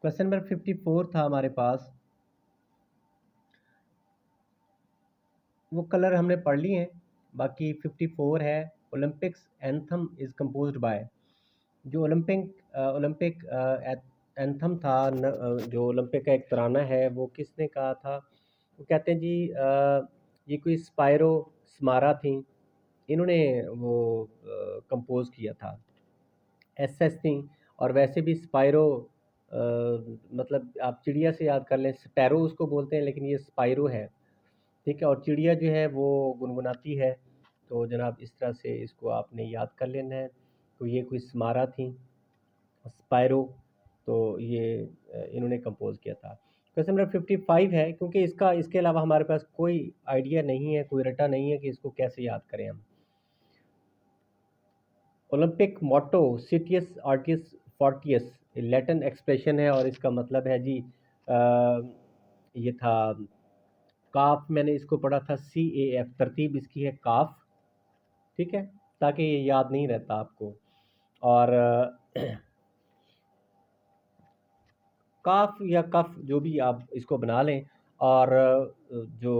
Question number 54 था हमारे पास। वो कलर हमने पढ़ लिए हैं, बाकी 54 है। Olympics anthem is composed bye. जो ओलंपिक एंथम था जो ओलंपिक का एक तराना है, वो किसने कहा था? वो कहते हैं जी ये कोई स्पायरो स्मारा थी, इन्होंने वो कंपोज किया था। एसएस थी। और वैसे भी स्पायरो मतलब आप चिड़िया से याद कर लें, स्पैरो उसको बोलते हैं, लेकिन ये स्पायरो है। ठीक है, और चिड़िया जो है वो गुनगुनाती है। तो जनाब इस तरह से इसको आपने याद कर लेना है। तो ये कोई स्मारा थी, स्पायरो। तो ये इन्होंने कंपोज किया था। क्वेश्चन नंबर 55 है, क्योंकि इसका इसके अलावा हमारे पास कोई आइडिया नहीं है, कोई रटा नहीं है कि इसको कैसे याद करें हम। ओलंपिक मोटो सिटियस आर्टिस फोर्टियस लैटिन एक्सप्रेशन है, और इसका मतलब है जी ये था काफ। मैंने इसको पढ़ा था CAF, तरतीब इसकी है काफ। ठीक है, ताकि ये याद नहीं रहता आपको। और काफ या कफ जो भी आप इसको बना लें। और जो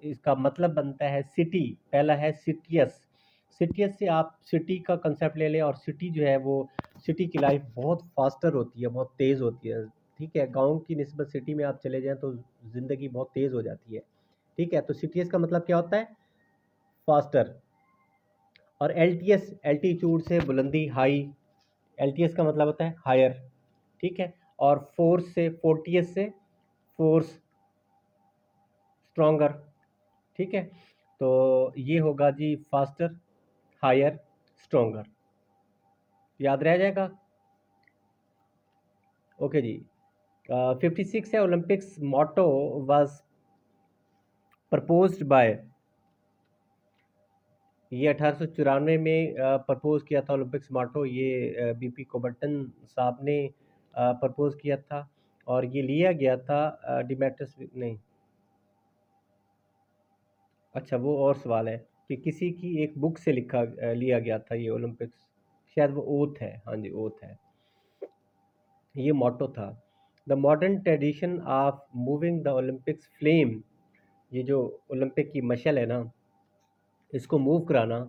इसका मतलब बनता है सिटी। पहला है सिटियस। सिटियस से आप सिटी का कंसेप्ट ले लें, और सिटी जो है वो सिटी की लाइफ बहुत फास्टर होती है, बहुत तेज़ होती है। ठीक है, गांव की निस्बत सिटी में आप चले जाएं तो ज़िंदगी बहुत तेज़ हो जाती है। ठीक है, तो सिटियस का मतलब क्या होता है? फास्टर। और एलटीएस, एल्टीट्यूड से बुलंदी, हाई। एलटीएस का मतलब होता है हायर। ठीक है, और फोर्स से, फोर्टियस से फोर्स, स्ट्रोंगर। ठीक है, तो ये होगा जी फास्टर, हायर, स्ट्रोंगर। याद रह जाएगा। ओके जी। 56 है, Olympics motto was proposed by. ये 1894 में प्रपोज किया था ओलंपिक्स मोटो। ये बीपी कोबर्टन साहब ने प्रपोज किया था, और ये लिया गया था डिमेट्रस नहीं। अच्छा, वो और सवाल है कि किसी की एक बुक से लिया गया था ये ओलंपिक्स। शायद वो ओथ है, हाँ जी ओथ है। ये मोटो था। The modern tradition of moving the Olympics flame. ये जो ओलंपिक की मशल है ना, इसको मूव कराना,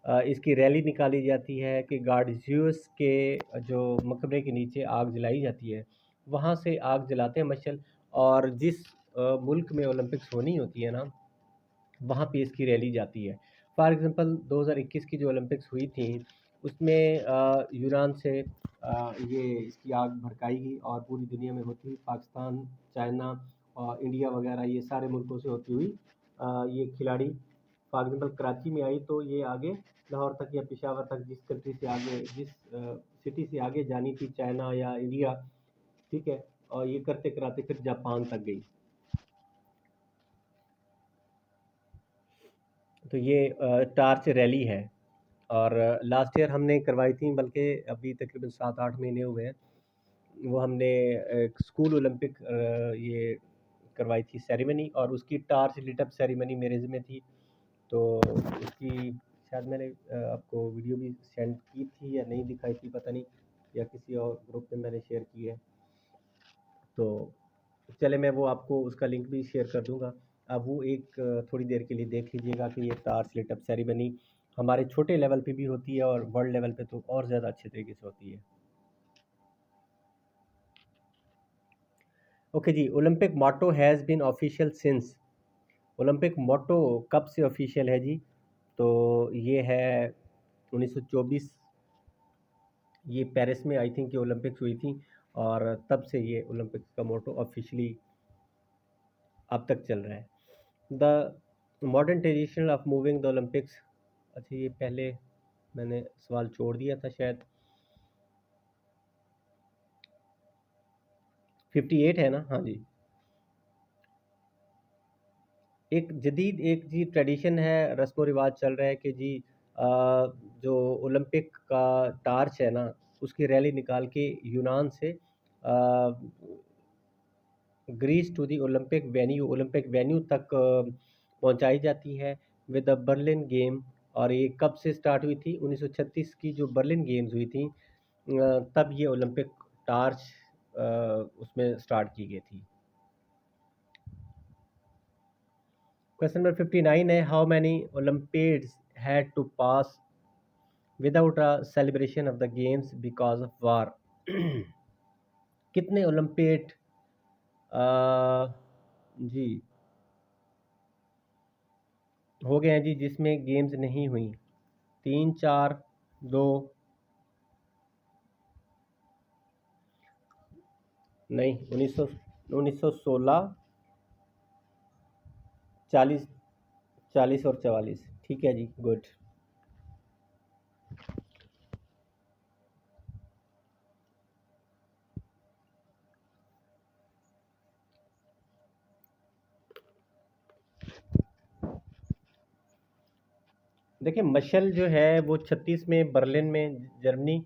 इसकी रैली निकाली जाती है कि गार्डजियस के जो मकबरे के नीचे आग जलाई जाती है, वहाँ से आग जलाते हैं मशल। और जिस मुल्क में ओलंपिक्स होनी होती है ना, वहाँ पे इसकी रैली जाती है। फॉर एग्जांपल 2021 की जो ओलंपिक्स हुई थी, उसमें यूनान से ये इसकी आग भड़काई गई, और पूरी दुनिया में होती हुई पाकिस्तान, चाइना और इंडिया वगैरह ये सारे मुल्कों से होती हुई ये खिलाड़ी फॉर एग्जांपल कराची में आई, तो ये आगे लाहौर तक या पेशावर तक, जिस कंट्री से आगे, जिस सिटी से आगे जानी थी, चाइना या इंडिया। ठीक है, और ये करते कराते फिर जापान तक गई। तो ये टार्च रैली है। और लास्ट ईयर हमने करवाई थी, बल्कि अभी तकरीबन 7-8 महीने हुए हैं। वो हमने एक स्कूल ओलंपिक ये करवाई थी सेरेमनी, और उसकी टार्च लिट अप सेरेमनी मेरे ज़िम्मे थी। तो उसकी शायद मैंने आपको वीडियो भी सेंड की थी या नहीं दिखाई थी, पता नहीं, या किसी और ग्रुप में मैंने शेयर की है। तो चले, मैं वो आपको उसका लिंक भी शेयर कर दूंगा। अब वो एक थोड़ी देर के लिए देख लीजिएगा कि ये टार्च लिट अप सेरेमनी हमारे छोटे लेवल पे भी होती है, और वर्ल्ड लेवल पे तो और ज़्यादा अच्छे तरीके से होती है। ओके जी। Olympic motto has been official since. Olympic motto कब से ऑफिशियल है जी? तो ये है 1924। ये पेरिस में आई थिंक ये ओलंपिक्स हुई थी, और तब से ये ओलंपिक्स का मोटो ऑफिशियली अब तक चल रहा है। The modern tradition of moving the Olympics. अच्छा, ये पहले मैंने सवाल छोड़ दिया था शायद। 58 है ना? हाँ जी। एक जदीद एक जी ट्रेडिशन है, रस्म रिवाज चल रहा है कि जी जो ओलंपिक का टार्च है ना, उसकी रैली निकाल के यूनान से Greece to the Olympic venue तक पहुंचाई जाती है विद द बर्लिन गेम। और ये कब से स्टार्ट हुई थी? 1936 की जो बर्लिन गेम्स हुई थी, तब ये ओलंपिक टार्च उसमें स्टार्ट की गई थी। क्वेश्चन नंबर 59 है, how many Olympiads had to pass without a celebration of the games because of war. कितने ओलंपियाड जी हो गए हैं जी जिसमें गेम्स नहीं हुई? 3, 4, 2? नहीं, 1916, 40, 40 और 44। ठीक है जी, गुड। देखिए, मशल जो है वो 36 में बर्लिन में, जर्मनी,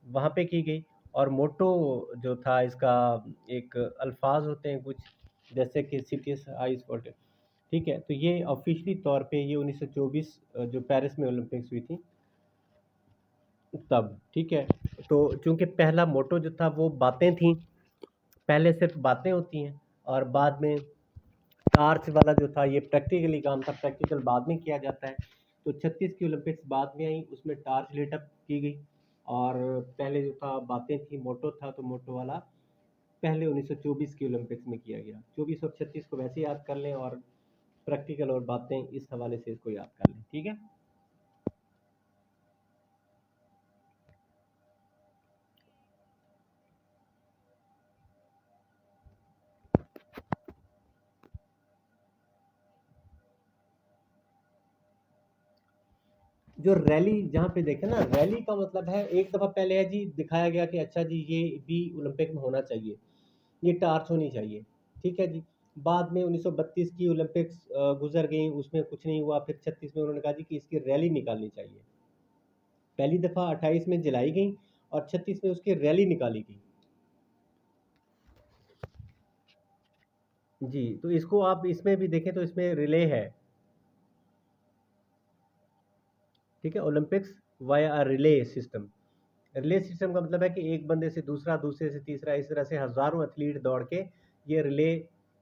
वहाँ पे की गई। और मोटो जो था इसका, एक अल्फाज होते हैं कुछ, जैसे कि सिटीज आई स्पॉट। ठीक है, तो ये ऑफिशियली तौर पे ये 1924 जो पेरिस में ओलंपिक्स हुई थी तब। ठीक है, तो चूंकि पहला मोटो जो था वो बातें थी, पहले सिर्फ बातें होती हैं, और बाद में टार्च वाला जो था ये प्रैक्टिकली काम था, प्रैक्टिकल बाद में किया जाता है। तो 36 की ओलंपिक्स बाद में आई, उसमें टार्च लेट अप की गई। और पहले जो था बातें थी, मोटो था, तो मोटो वाला पहले 1924 की ओलंपिक्स में किया गया। 24 और 36 को वैसे याद कर लें, और प्रैक्टिकल और बातें इस हवाले से इसको याद कर लें। ठीक है, जो रैली जहाँ पे देखे ना, रैली का मतलब है एक दफ़ा पहले है जी दिखाया गया कि अच्छा जी ये भी ओलंपिक में होना चाहिए, ये टार्च होनी चाहिए। ठीक है जी, बाद में 1932 की ओलंपिक्स गुजर गई, उसमें कुछ नहीं हुआ। फिर 36 में उन्होंने कहा जी कि इसकी रैली निकालनी चाहिए। पहली दफ़ा 28 में जलाई गई, और 36 में उसकी रैली निकाली गई। जी, तो इसको आप इसमें भी देखें तो इसमें रिले है। ठीक है, Olympics via relay system. Relay system का मतलब है कि एक बंदे से दूसरा, दूसरे से तीसरा, इस तरह से हजारों एथलीट दौड़ के ये रिले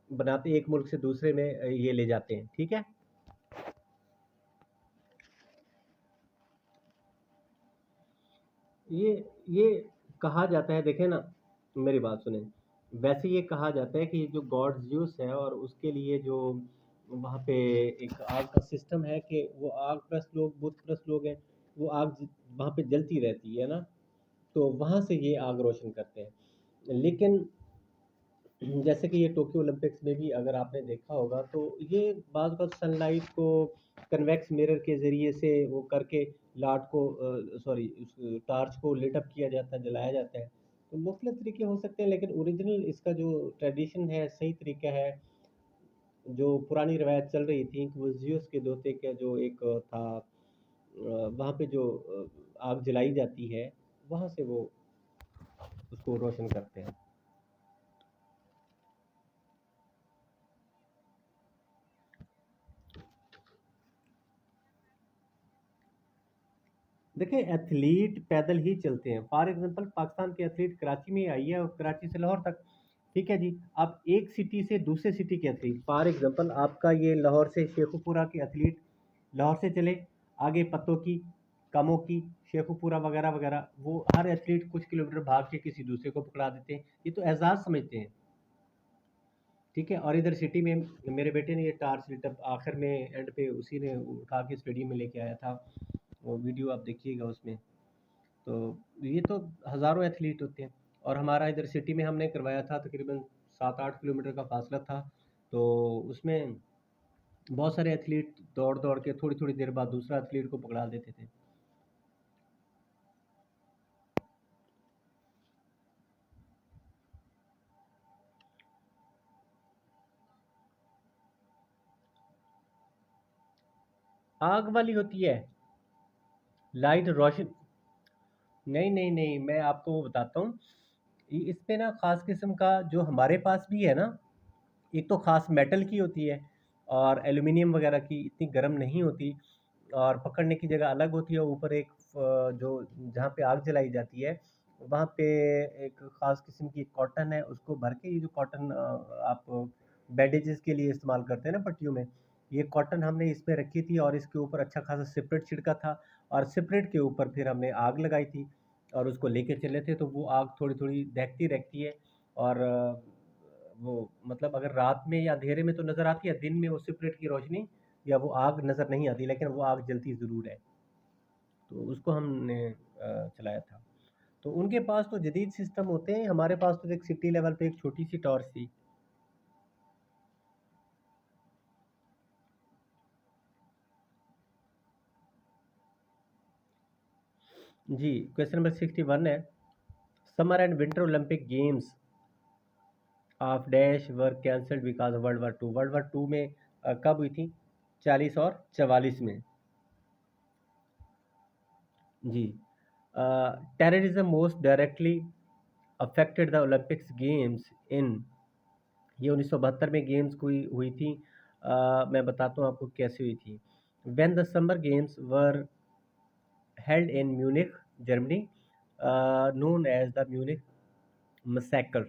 बनाते, एक मुल्क से दूसरे में ये ले जाते हैं। ठीक है, ये ये कहा जाता है, देखें ना, मेरी बात सुने। वैसे ये कहा जाता है कि जो गॉड ज्यूस है, और उसके लिए जो वहाँ पे एक आग का सिस्टम है, कि वो आग प्रस्त लोग, बुत प्रस्त लोग हैं, वो आग वहाँ पे जलती रहती है ना, तो वहाँ से ये आग रोशन करते हैं। लेकिन जैसे कि ये टोक्यो ओलंपिक्स में भी अगर आपने देखा होगा, तो ये बाज़ वक़्त सनलाइट को कन्वेक्स मिरर के ज़रिए से वो करके लाट को, सॉरी, उस टार्च को लिट अप किया जाता है, जलाया जाता है। तो मुख्तलिफ तरीके हो सकते हैं, लेकिन ओरिजिनल इसका जो ट्रेडिशन है, सही तरीका है, जो पुरानी रवायत चल रही थी कि वो ज़्यूस के दोते का जो एक था, वहाँ पे जो आग जलाई जाती है, वहाँ से वो उसको रोशन करते हैं। देखिए, एथलीट पैदल ही चलते हैं। फॉर एग्जांपल, पाकिस्तान के एथलीट कराची में आई है, और कराची से लाहौर तक। ठीक है जी, आप एक सिटी से दूसरे सिटी के एथलीट, फॉर एग्जांपल आपका ये लाहौर से शेखुपुरा के एथलीट लाहौर से चले आगे पत्तों की, कामों की, शेखुपुरा वगैरह वगैरह, वो हर एथलीट कुछ किलोमीटर भाग के किसी दूसरे को पकड़ा देते हैं। ये तो एजाज समझते हैं। ठीक है, और इधर सिटी में मेरे बेटे ने ये टार्च लिट अप आखिर में एंड पे उसी ने उठा के स्टेडियम में लेके आया था। वो वीडियो आप देखिएगा उसमें। तो ये तो हज़ारों एथलीट होते हैं। और हमारा इधर सिटी में हमने करवाया था, तकरीबन 7-8 किलोमीटर का फासला था। तो उसमें बहुत सारे एथलीट दौड़ दौड़ के थोड़ी थोड़ी देर बाद दूसरा एथलीट को पकड़ा देते थे। आग वाली होती है, लाइट रोशन। नहीं नहीं नहीं, मैं आपको वो बताता हूँ। इसमें ना ख़ास किस्म का जो हमारे पास भी है ना, एक तो ख़ास मेटल की होती है, और एल्युमिनियम वगैरह की इतनी गर्म नहीं होती, और पकड़ने की जगह अलग होती है। ऊपर एक जो जहाँ पे आग जलाई जाती है, वहाँ पे एक ख़ास किस्म की कॉटन है, उसको भर के, ये जो कॉटन आप बैंडेजेस के लिए इस्तेमाल करते हैं ना पट्टियों में, ये कॉटन हमने इसमें रखी थी और इसके ऊपर अच्छा खासा सिपरेट छिड़का था, और सिपरेट के ऊपर फिर हमने आग लगाई थी और उसको लेके चले थे, तो वो आग थोड़ी थोड़ी दहकती रहती है। और वो मतलब अगर रात में या अंधेरे में तो नज़र आती है, दिन में वो सिपरेट की रोशनी या वो आग नज़र नहीं आती, लेकिन वो आग जलती ज़रूर है। तो उसको हमने चलाया था। तो उनके पास तो जदीद सिस्टम होते हैं, हमारे पास तो एक सिटी लेवल पे एक छोटी सी टॉर्च थी। जी, क्वेश्चन नंबर 61 है, summer and winter Olympic games of dash were cancelled because world war 2। World war 2 में कब हुई थी? 40 और 44 में। जी, terrorism most directly affected the Olympics games in, ये 1972 में गेम्स हुई हुई थी। मैं बताता हूँ आपको कैसे हुई थी। When the summer games were held in Munich, Germany, known as the Munich massacre.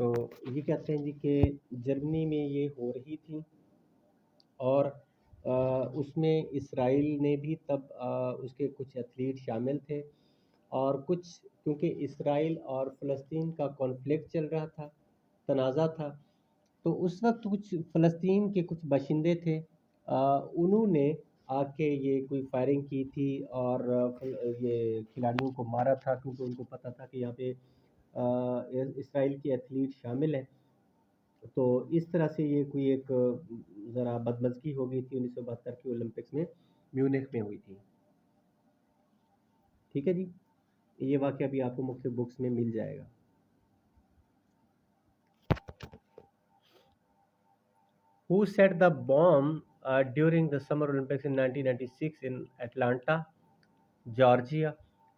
तो ये कहते हैं जी कि जर्मनी में ये हो रही थी, और उसमें इसराइल ने भी तब उसके कुछ एथलीट शामिल थे, और कुछ, क्योंकि इसराइल और फ़लस्तीन का कॉन्फ्लिक्ट चल रहा था, तनाज़ा था, तो उस वक्त कुछ फ़लस्तीन के कुछ बाशिंदे थे, उन्होंने आके ये कोई फायरिंग की थी, और ये खिलाड़ियों को मारा था, क्योंकि उनको पता था कि यहाँ पे इसराइल के एथलीट शामिल हैं। तो इस तरह से ये कोई एक ज़रा बदमज़गी हो गई थी 1972 की ओलंपिक्स में, म्यूनिख में हुई थी। ठीक है जी, ये वाक़या भी आपको मुख्तलिफ बुक्स में मिल जाएगा। Who set the bomb during the Summer Olympics in 1996 in Atlanta, Georgia?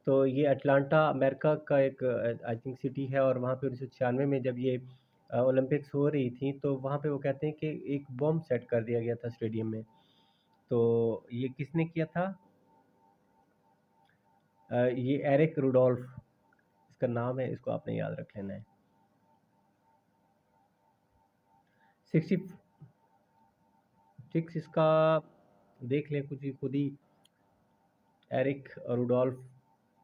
तो ये अटलांटा अमेरिका का एक आई थिंक सिटी है, और वहाँ पे 1996 में जब ये ओलंपिक्स हो रही थी, तो वहाँ पे वो कहते हैं कि एक बॉम्ब सेट कर दिया गया था स्टेडियम में। तो ये किसने किया था? ये एरिक रुडोल्फ इसका नाम है, इसको आपने याद रख लेना है। 66 इसका देख लें कुछ ही खुद ही, एरिक रुडोल्फ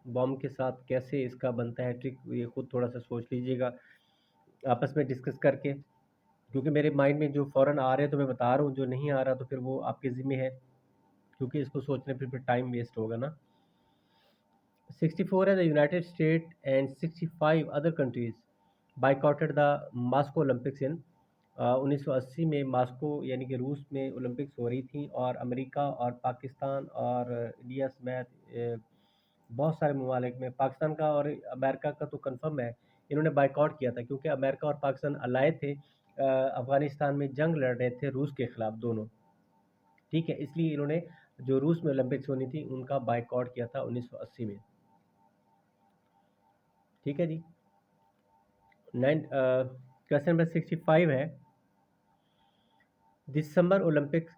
बॉम्ब के साथ कैसे इसका बनता है ट्रिक, ये खुद थोड़ा सा सोच लीजिएगा आपस में डिस्कस करके, क्योंकि मेरे माइंड में जो फ़ौरन आ रहे हैं तो मैं बता रहा हूँ, जो नहीं आ रहा तो फिर वो आपके ज़िम्मे है, क्योंकि इसको सोचने पे फिर टाइम वेस्ट होगा ना। 64 है, the United state and 65 other countries boycotted the Moscow Olympics इन, 1980 में मास्को यानी कि रूस में ओलंपिक्स हो रही थी, और अमेरिका और पाकिस्तान और इंडिया समेत बहुत सारे ममालिक में, पाकिस्तान का और अमेरिका का तो कंफर्म है, इन्होंने बाइकआउट किया था, क्योंकि अमेरिका और पाकिस्तान अलाए थे, अफ़गानिस्तान में जंग लड़ रहे थे रूस के ख़िलाफ़ दोनों। ठीक है, इसलिए इन्होंने जो रूस में ओलंपिक्स होनी थी उनका बाइकआउट किया था 1980 में। ठीक है जी। क्वेश्चन नंबर 65 है, this summer Olympics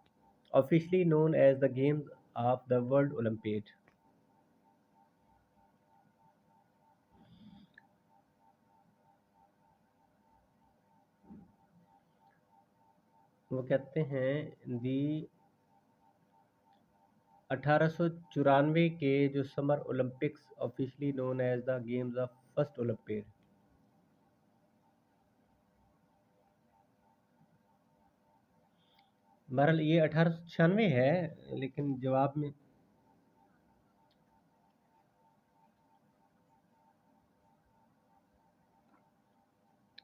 officially known as the games of the world Olympiad. वो कहते हैं दी 1894 के जो summer Olympics officially known as the games of first Olympiad. बहरहाल ये 1896 है, लेकिन जवाब में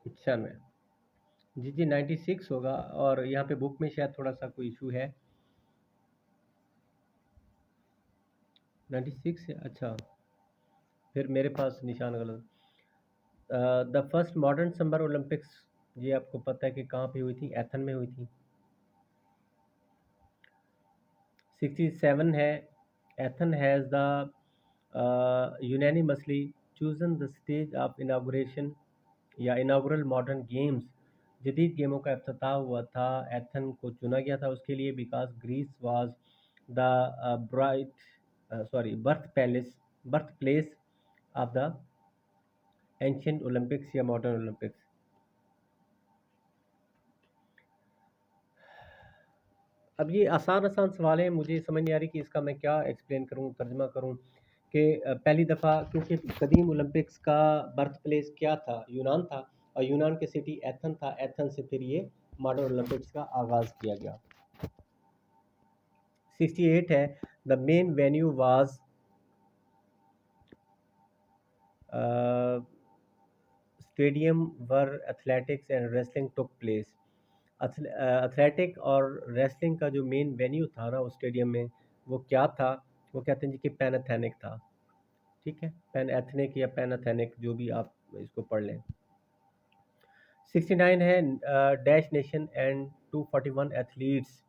96। जी जी, 96 होगा, और यहाँ पे बुक में शायद थोड़ा सा कोई इशू है। 96 है, अच्छा, फिर मेरे पास निशान गलत। The first modern summer Olympics, ये आपको पता है कि कहाँ पे हुई थी? एथन में हुई थी। 67 है, Ethan has the unanimously chosen the stage of inauguration या इनागुरल मॉडर्न गेम्स, जदीद गेमों का अफ्ताह हुआ था, एथन को चुना गया था उसके लिए, because Greece was the bright sorry birth place of the ancient Olympics या मॉडर्न ओलंपिक्स? अब ये आसान आसान सवाल है, मुझे समझ नहीं आ रही कि इसका मैं क्या एक्सप्लेन करूं, तर्जमा करूं कि पहली दफ़ा, क्योंकि कदीम ओलंपिक्स का बर्थ प्लेस क्या था, यूनान था, और यूनान के सिटी एथन था, एथन से फिर ये मॉडर्न ओलंपिक्स का आगाज़ किया गया। 68 है, the main venue was stadium were athletics and wrestling took place. Athletic और रेसलिंग का जो मेन वेन्यू था ना उस स्टेडियम में, वो क्या था? वो कहते हैं जी कि पैनाथेनिक था। ठीक है, पैन एथनिक या पैनाथेनिक, जो भी आप इसको पढ़ लें। 69 है, dash nation and 241 athletes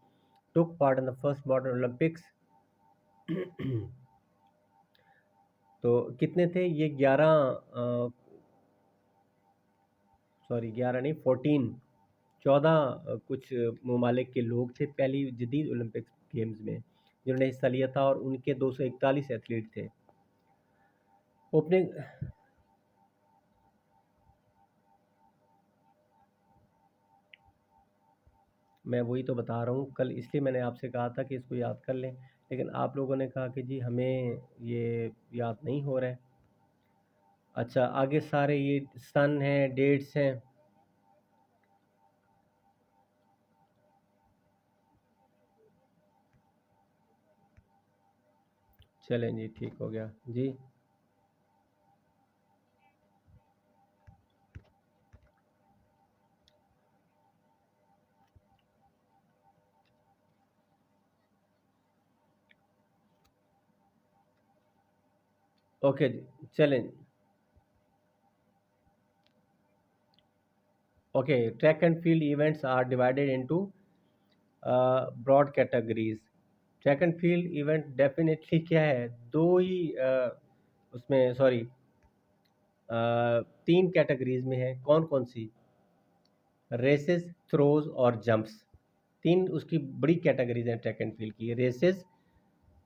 took part in the first modern Olympics. तो कितने थे ये? 11, सॉरी 11 नहीं, 14 कुछ ममालिक के लोग थे पहली जदीद ओलंपिक्स गेम्स में जिन्होंने हिस्सा लिया था, और उनके 241 एथलीट थे। ओपनिंग, मैं वही तो बता रहा हूँ, कल इसलिए मैंने आपसे कहा था कि इसको याद कर लें, लेकिन आप लोगों ने कहा कि जी हमें ये याद नहीं हो रहा है। अच्छा, आगे सारे ये सन हैं, डेट्स हैं। चलें जी, ठीक हो गया जी। ओके जी, चलें। Okay, track and field events are divided into broad categories. Track and field event definitely क्या है, दो ही उसमें, सॉरी, 3 कैटेगरीज में है। कौन कौन सी? रेसेस, थ्रोज और जंप्स। 3 उसकी बड़ी कैटेगरीज हैं ट्रैक एंड फील्ड की, रेसेस,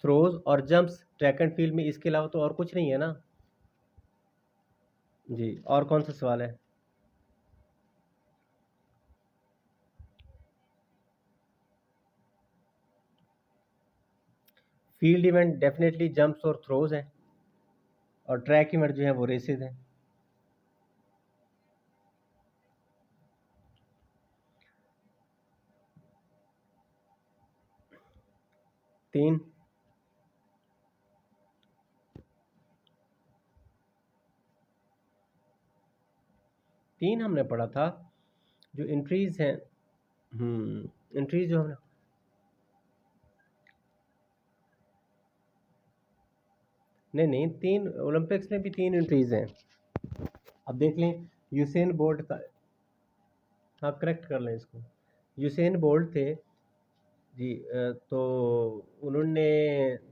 थ्रोज और जंप्स ट्रैक एंड फील्ड में। इसके अलावा तो और कुछ नहीं है ना जी। और कौन सा सवाल है? फील्ड इवेंट डेफिनेटली जंप्स और थ्रोज हैं, और ट्रैक इवेंट जो है वो रेसेस हैं। तीन, 3 हमने पढ़ा था। जो एंट्रीज हैं, एंट्रीज जो हमने, नहीं नहीं, 3 ओलंपिक्स में भी 3 एंट्रीज हैं। अब देख लें, यूसेन बोल्ट का, हाँ करेक्ट कर लें इसको। यूसेन बोल्ट थे जी, तो उन्होंने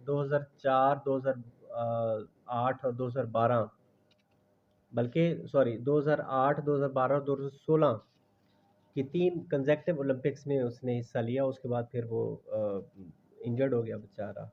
2004, 2008 और 2012, बल्कि सॉरी 2008, 2012 और 2016 की 3 कंसेक्टिव ओलंपिक्स में उसने हिस्सा लिया। उसके बाद फिर वो इंजर्ड हो गया बेचारा।